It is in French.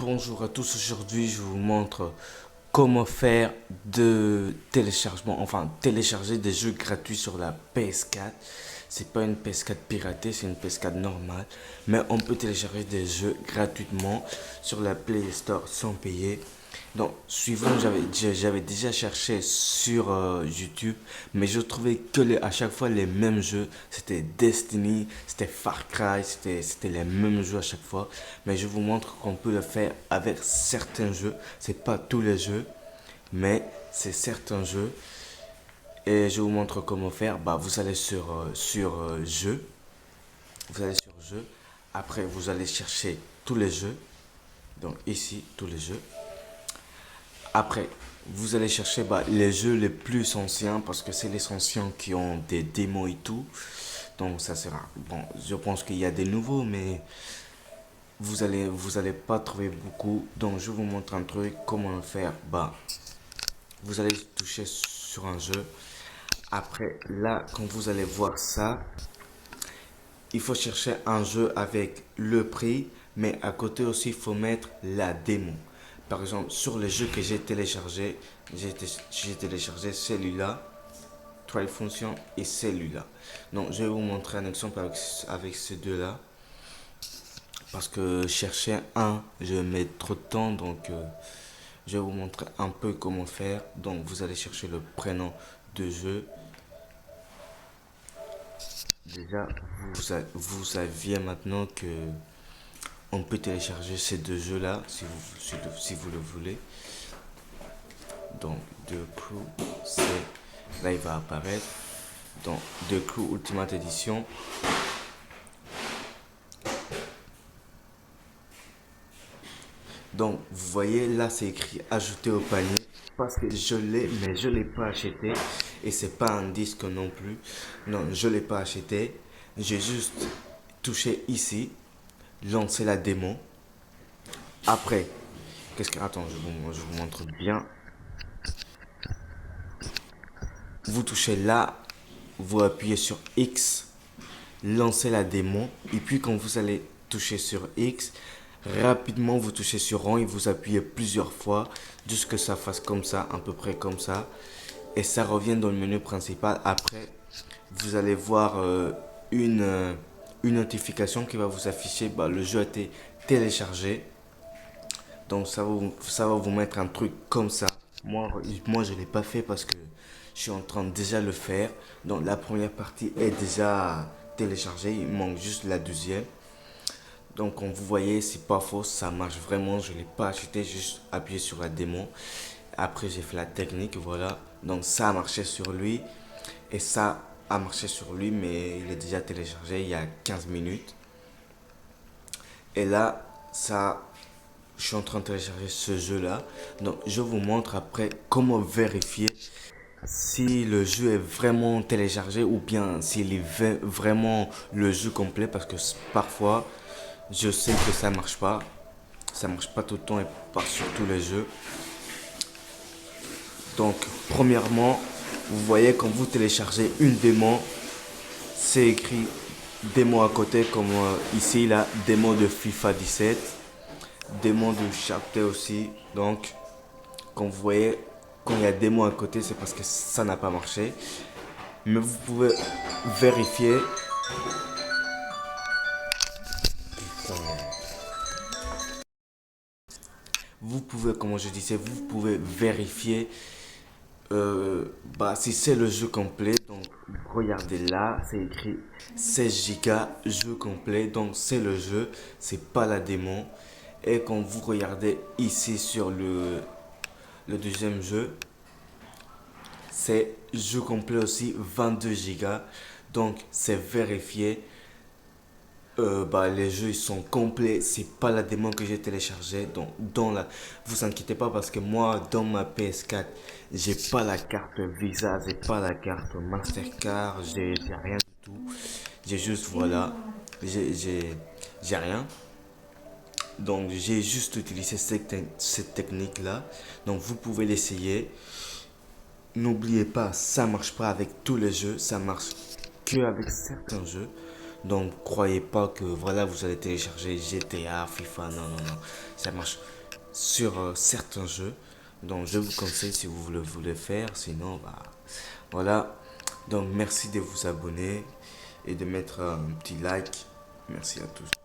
Bonjour à tous, aujourd'hui je vous montre comment faire de téléchargement, enfin télécharger des jeux gratuits sur la PS4. C'est pas une PS4 piratée, c'est une PS4 normale, mais on peut télécharger des jeux gratuitement sur la Play Store sans payer. Donc, suivant, j'avais déjà cherché sur YouTube, mais je trouvais que à chaque fois les mêmes jeux. C'était Destiny, c'était Far Cry, c'était les mêmes jeux à chaque fois. Mais je vous montre qu'on peut le faire avec certains jeux. C'est pas tous les jeux, mais c'est certains jeux. Et je vous montre comment faire. Bah, vous allez sur jeux. Vous allez sur jeux. Après, vous allez chercher tous les jeux. Donc ici, tous les jeux. Après, vous allez chercher les jeux les plus anciens parce que c'est les anciens qui ont des démos et tout. Donc ça sera bon. Je pense qu'il y a des nouveaux, mais vous allez pas trouver beaucoup. Donc je vous montre un truc comment le faire. Bah, vous allez toucher sur un jeu. Après, là, quand vous allez voir ça, il faut chercher un jeu avec le prix, mais à côté aussi, il faut mettre la démo. Par exemple, sur le jeu que j'ai téléchargé, j'ai téléchargé celui-là, Trial Function et celui-là. Donc, je vais vous montrer un exemple avec ces deux-là. Parce que chercher un, je mets trop de temps, donc je vais vous montrer un peu comment faire. Donc, vous allez chercher le prénom de jeu. Déjà, vous saviez maintenant que on peut télécharger ces deux jeux-là si vous le voulez. Donc, The Crew, là il va apparaître. Donc, The Crew Ultimate Edition. Donc, vous voyez, là c'est écrit ajouter au panier. Parce que je l'ai, mais je ne l'ai pas acheté. Et c'est pas un disque non plus. Non, je ne l'ai pas acheté. J'ai juste touché ici, lancer la démo. Après, attends, je vous montre bien. Vous touchez là, vous appuyez sur X, lancez la démon, et puis quand vous allez toucher sur X, rapidement vous touchez sur ROM et vous appuyez plusieurs fois jusqu'à ce que ça fasse comme ça, à peu près comme ça, et ça revient dans le menu principal. Après, vous allez voir une notification qui va vous afficher, le jeu a été téléchargé. Donc ça va vous mettre un truc comme ça. Moi je ne l'ai pas fait parce que je suis en train de déjà le faire. Donc la première partie est déjà téléchargée. Il manque juste la deuxième. Donc comme vous voyez, c'est pas faux. Ça marche vraiment. Je ne l'ai pas acheté. Juste appuyé sur la démon. Après j'ai fait la technique. Voilà. Donc ça a marché sur lui. Et ça a marché sur lui. Mais il est déjà téléchargé il y a 15 minutes. Et là, je suis en train de télécharger ce jeu-là. Donc, je vous montre après comment vérifier si le jeu est vraiment téléchargé ou bien s'il est vraiment le jeu complet. Parce que parfois, je sais que ça marche pas. Ça marche pas tout le temps et pas sur tous les jeux. Donc, premièrement, vous voyez quand vous téléchargez une démo, c'est écrit démo à côté comme ici, là, démo de FIFA 17. Démon de chapter aussi. Donc, quand vous voyez, quand il y a démon à côté, c'est parce que ça n'a pas marché. Mais vous pouvez vérifier. Vous pouvez, comment je disais, vous pouvez vérifier si c'est le jeu complet. Donc, regardez là, c'est écrit 16 Go jeu complet. Donc, c'est le jeu, c'est pas la démon. Et quand vous regardez ici sur le deuxième jeu, c'est jeu complet aussi 22 Go. Donc c'est vérifié. Les jeux ils sont complets. C'est pas la démon que j'ai téléchargée. Donc vous inquiétez pas parce que moi dans ma PS4 j'ai pas la carte Visa, j'ai pas la carte Mastercard, j'ai rien du tout. J'ai juste voilà, j'ai rien. Donc j'ai juste utilisé cette technique là. Donc vous pouvez l'essayer. N'oubliez pas, ça marche pas avec tous les jeux, ça marche que avec certains jeux. Donc croyez pas que voilà vous allez télécharger GTA, FIFA, non non non, ça marche sur certains jeux. Donc je vous conseille si vous voulez faire, sinon bah voilà. Donc merci de vous abonner et de mettre un petit like. Merci à tous.